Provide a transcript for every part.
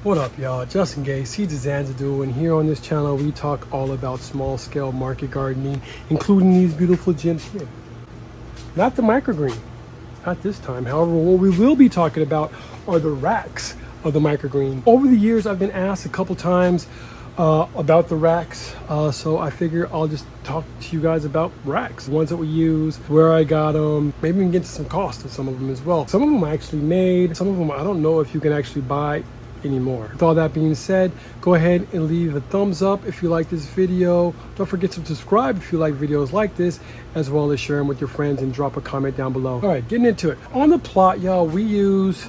What up, y'all? Justin Gay, Seeds of Xanadu, and here on this channel we talk all about small-scale market gardening, including these beautiful gems here. Not the microgreen, not this time. However, what we will be talking about are the racks of the microgreen. Over the years, I've been asked a couple times about the racks, so I figure I'll just talk to you guys about racks, the ones that we use, where I got them, maybe we can get to some cost of some of them as well. Some of them I actually made, some of them I don't know if you can actually buy anymore. With all that being said, go ahead and leave a thumbs up if you like this video. Don't forget to subscribe if you like videos like this, as well as share them with your friends and drop a comment down below. All right, getting into it. On the plot, y'all, we use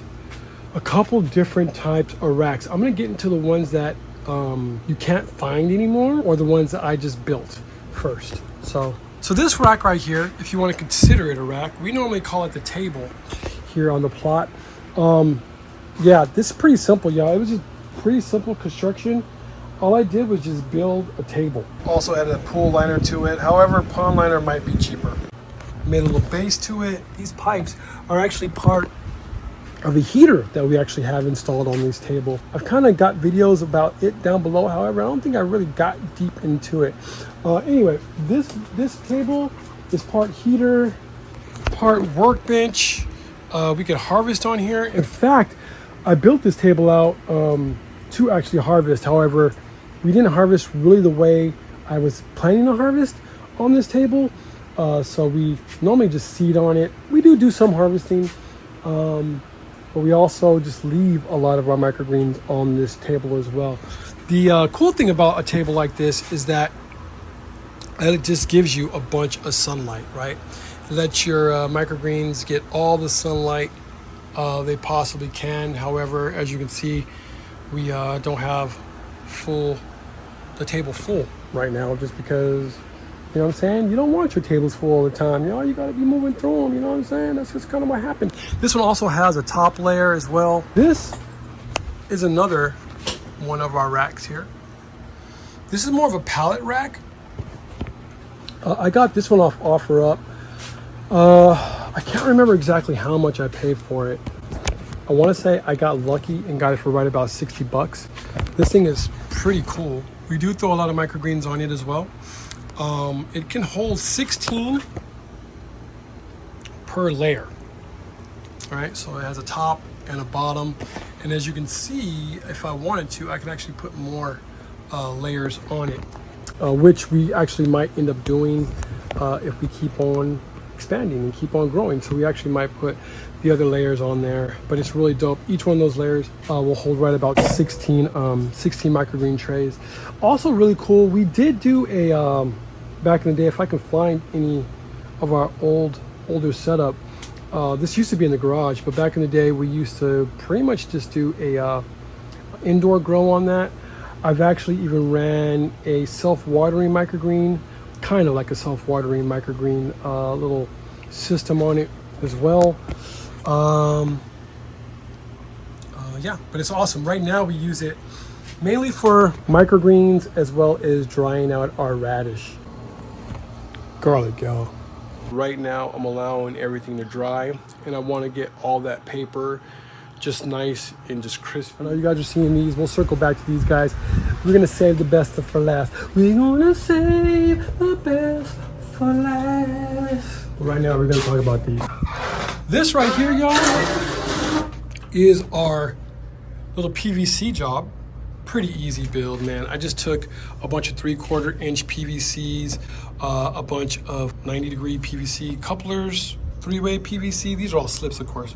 a couple different types of racks. I'm gonna get into the ones that you can't find anymore, or the ones that I just built first. So this rack right here, if you want to consider it a rack, we normally call it the table here on the plot. Yeah, this is pretty simple, y'all. It was just pretty simple construction. All I did was just build a table. Also added a pool liner to it. However, pond liner might be cheaper. Made a little base to it. These pipes are actually part of a heater that we actually have installed on this table. I've kind of got videos about it down below. However, I don't think I really got deep into it. Anyway, this table is part heater, part workbench. We could harvest on here. In fact, I built this table out to actually harvest. However, we didn't harvest really the way I was planning to harvest on this table. So we normally just seed on it. We do some harvesting, but we also just leave a lot of our microgreens on this table as well. The cool thing about a table like this is that it just gives you a bunch of sunlight, right? It lets your microgreens get all the sunlight they possibly can. However, as you can see, we don't have the table full right now, just because, you know what I'm saying, you don't want your tables full all the time. You know, you got to be moving through them. You know what I'm saying? That's just kind of what happened. This one also has a top layer as well. This is another one of our racks here. This is more of a pallet rack. I got this one off OfferUp. I can't remember exactly how much I paid for it. I want to say I got lucky and got it for right about 60 bucks. This thing is pretty cool. We do throw a lot of microgreens on it as well. It can hold 16 per layer. All right, so it has a top and a bottom. And as you can see, if I wanted to, I can actually put more layers on it, which we actually might end up doing if we keep on expanding and keep on growing. So we actually might put the other layers on there, but it's really dope. Each one of those layers will hold right about 16 microgreen trays. Also really cool, we did do a back in the day, if I can find any of our older setup, this used to be in the garage, but back in the day we used to pretty much just do a indoor grow on that. I've actually even ran a self-watering microgreen, kind of like a self-watering microgreen little system on it as well. Yeah, but it's awesome. Right now we use it mainly for microgreens as well as drying out our radish. Garlic, y'all. Right now I'm allowing everything to dry, and I want to get all that paper just nice and just crisp. I know you guys are seeing these. We'll circle back to these guys. We're gonna save the best for last. We're gonna save the best for last. Right now we're gonna talk about these. This right here, y'all, is our little PVC job. Pretty easy build, man. I just took a bunch of 3/4 inch PVCs, a bunch of 90-degree PVC couplers, 3-way PVC. These are all slips, of course.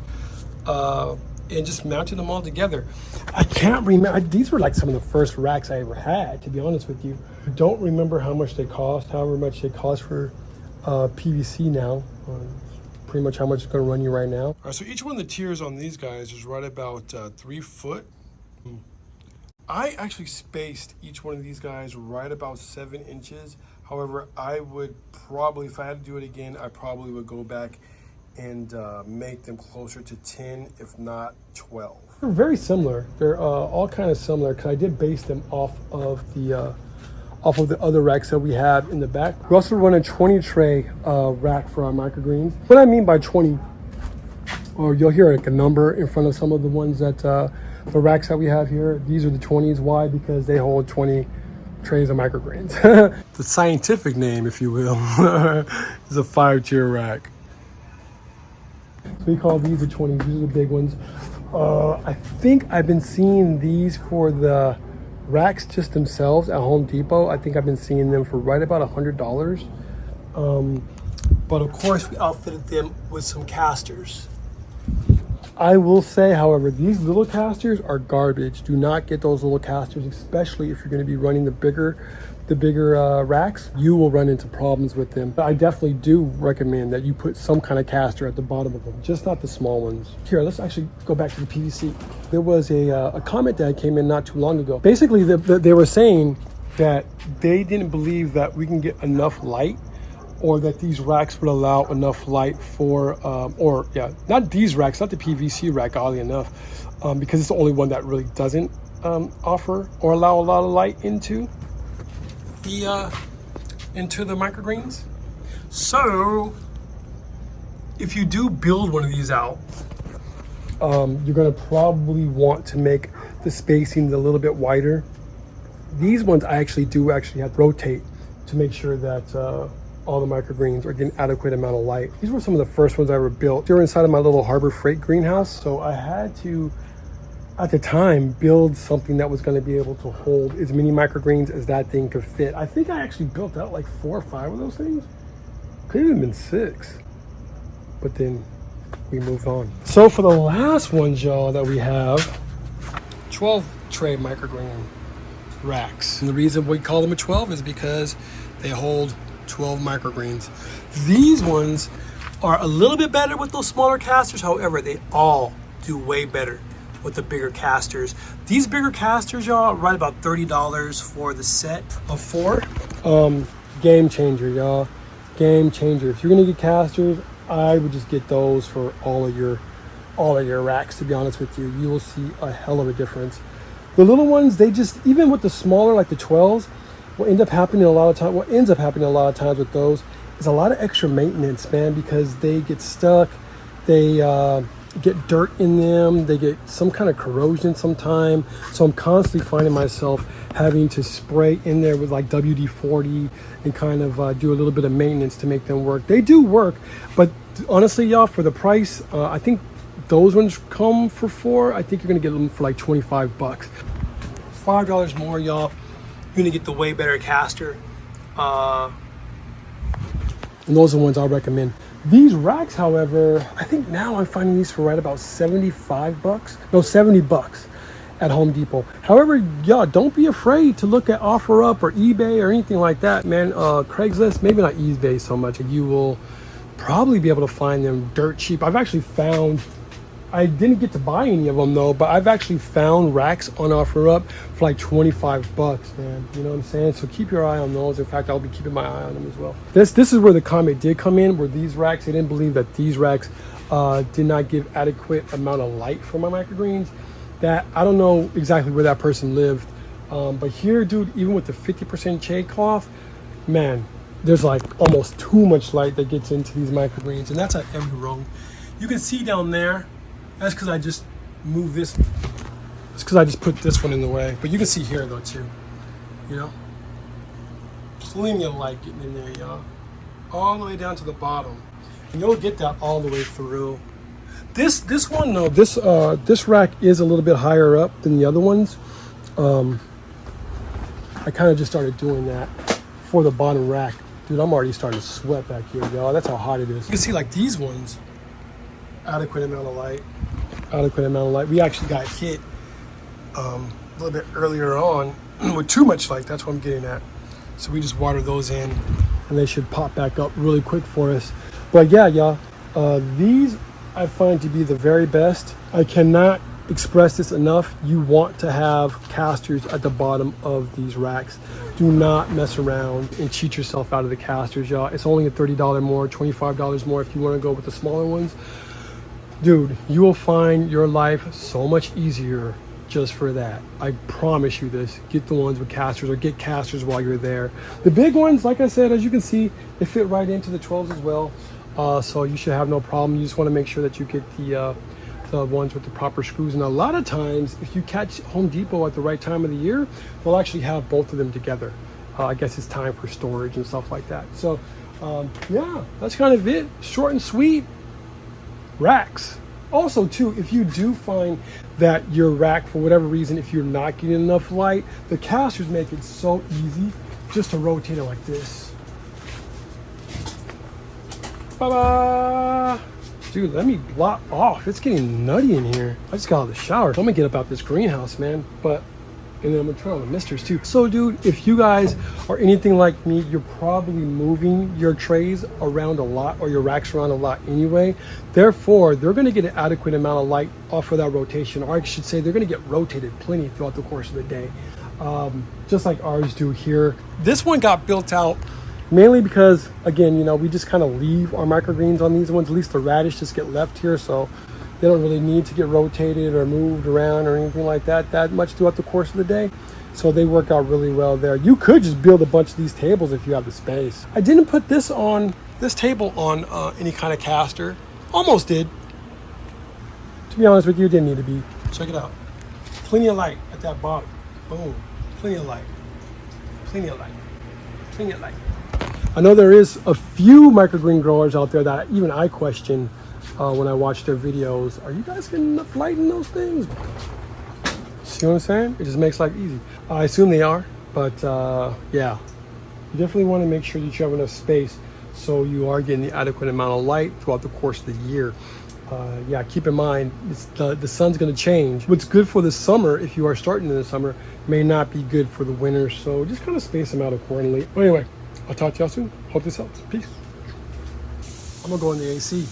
And just mounted them all together. I can't remember, these were like some of the first racks I ever had, to be honest with you. I don't remember how much they cost, however much they cost for PVC now. Pretty much how much it's gonna run you right now. All right, so each one of the tiers on these guys is right about 3 foot. I actually spaced each one of these guys right about 7 inches. However, I would probably, if I had to do it again, I probably would go back and make them closer to 10, if not 12. They're very similar. They're all kind of similar, because I did base them off of the other racks that we have in the back. We also run a 20 tray rack for our microgreens. What I mean by 20, or you'll hear like a number in front of some of the ones that The racks that we have here, these are the 20s. Why? Because they hold 20 trays of microgreens. The scientific name, if you will, is a 5-tier rack. So we call these the 20s. These are the big ones. I think I've been seeing these for the racks just themselves at Home Depot. I think I've been seeing them for right about $100. But of course, we outfitted them with some casters. I will say, however, these little casters are garbage. Do not get those little casters, especially if you're going to be running the bigger racks. You will run into problems with them. But I definitely do recommend that you put some kind of caster at the bottom of them, just not the small ones. Here, let's actually go back to the PVC. There was a comment that came in not too long ago. Basically, they were saying that they didn't believe that we can get enough light, or that these racks would allow enough light for, not these racks, not the PVC rack, oddly enough, because it's the only one that really doesn't offer or allow a lot of light into the microgreens. So if you do build one of these out, you're gonna probably want to make the spacings a little bit wider. These ones I actually have to rotate to make sure that all the microgreens are getting adequate amount of light. These were some of the first ones I ever built. They were inside of my little Harbor Freight greenhouse, so I had to, at the time, build something that was going to be able to hold as many microgreens as that thing could fit. I think I actually built out like 4 or 5 of those things. Could have been 6, but then we moved on. So for the last ones, y'all, that we have, 12 tray microgreen racks. And the reason we call them a 12 is because they hold 12 microgreens. These ones are a little bit better with those smaller casters. However, they all do way better with the bigger casters. These bigger casters, y'all, right about $30 for the set of 4. Game changer, y'all. Game changer. If you're gonna get casters, I would just get those for all of your racks, to be honest with you. You will see a hell of a difference. The little ones, they just, even with the smaller, like the 12s, what ends up happening a lot of times with those is a lot of extra maintenance, man, because they get stuck, they get dirt in them, they get some kind of corrosion sometime. So I'm constantly finding myself having to spray in there with like WD-40 and kind of do a little bit of maintenance to make them work. They do work, but honestly, y'all, for the price, I think those ones come for 4. I think you're gonna get them for like 25 bucks. $5 more, y'all. You're gonna get the way better caster. And those are the ones I'll recommend. These racks, however, I think now I'm finding these for right about 75 bucks. No, 70 bucks at Home Depot. However, y'all, don't be afraid to look at OfferUp or eBay or anything like that, man. Craigslist, maybe not eBay so much. You will probably be able to find them dirt cheap. I've actually found, I didn't get to buy any of them though, but I've actually found racks on OfferUp for like 25 bucks, man. You know what I'm saying? So keep your eye on those. In fact, I'll be keeping my eye on them as well. This is where the comment did come in, where these racks, they didn't believe that these racks did not give adequate amount of light for my microgreens. That, I don't know exactly where that person lived. But here, dude, even with the 50% shade cloth, man, there's like almost too much light that gets into these microgreens. And that's at every row. You can see down there, that's because I just moved this. It's because I just put this one in the way. But you can see here though too, you know? Plenty of light getting in there, y'all. All the way down to the bottom. And you'll get that all the way through. This one, no, this rack is a little bit higher up than the other ones. I kind of just started doing that for the bottom rack. Dude, I'm already starting to sweat back here, y'all. That's how hot it is. You can see like these ones, adequate amount of light. We actually got hit a little bit earlier on with too much light. That's what I'm getting at. So we just water those in and they should pop back up really quick for us. But yeah, y'all, these I find to be the very best. I cannot express this enough. You want to have casters at the bottom of these racks. Do not mess around and cheat yourself out of the casters, y'all. It's only a $30 more, $25 more if you want to go with the smaller ones. Dude, you will find your life so much easier just for that. I promise you this. Get the ones with casters, or get casters while you're there. The big ones, like I said, as you can see, they fit right into the 12s as well. So you should have no problem. You just want to make sure that you get the the ones with the proper screws. And a lot of times, if you catch Home Depot at the right time of the year, they'll actually have both of them together. I guess it's time for storage and stuff like that. So yeah, that's kind of it. Short and sweet. Racks. Also too, if you do find that your rack, for whatever reason, if you're not getting enough light, the casters make it so easy just to rotate it like this. Bye-bye. Dude, let me block off. It's getting nutty in here. I just got out of the shower. I'm gonna get up out this greenhouse, man. And then I'm gonna turn on the misters too. So dude, if you guys are anything like me, you're probably moving your trays around a lot, or your racks around a lot anyway. Therefore, they're gonna get an adequate amount of light off of that rotation, or I should say they're gonna get rotated plenty throughout the course of the day. Just like ours do here. This one got built out mainly because, again, you know, we just kind of leave our microgreens on these ones. At least the radish just get left here, so they don't really need to get rotated or moved around or anything like that much throughout the course of the day. So they work out really well there. You could just build a bunch of these tables if you have the space. I didn't put this table on any kind of caster. Almost did. To be honest with you, it didn't need to be. Check it out. Plenty of light at that bottom. Boom. Plenty of light. Plenty of light. Plenty of light. I know there is a few microgreen growers out there that even I question when I watch their videos. Are you guys getting enough light in those things? See what I'm saying? It just makes life easy. I assume they are, but yeah. You definitely want to make sure that you have enough space so you are getting the adequate amount of light throughout the course of the year. Yeah, keep in mind, the sun's going to change. What's good for the summer, if you are starting in the summer, may not be good for the winter. So just kind of space them out accordingly. But anyway, I'll talk to y'all soon. Hope this helps. Peace. I'm going to go in the AC.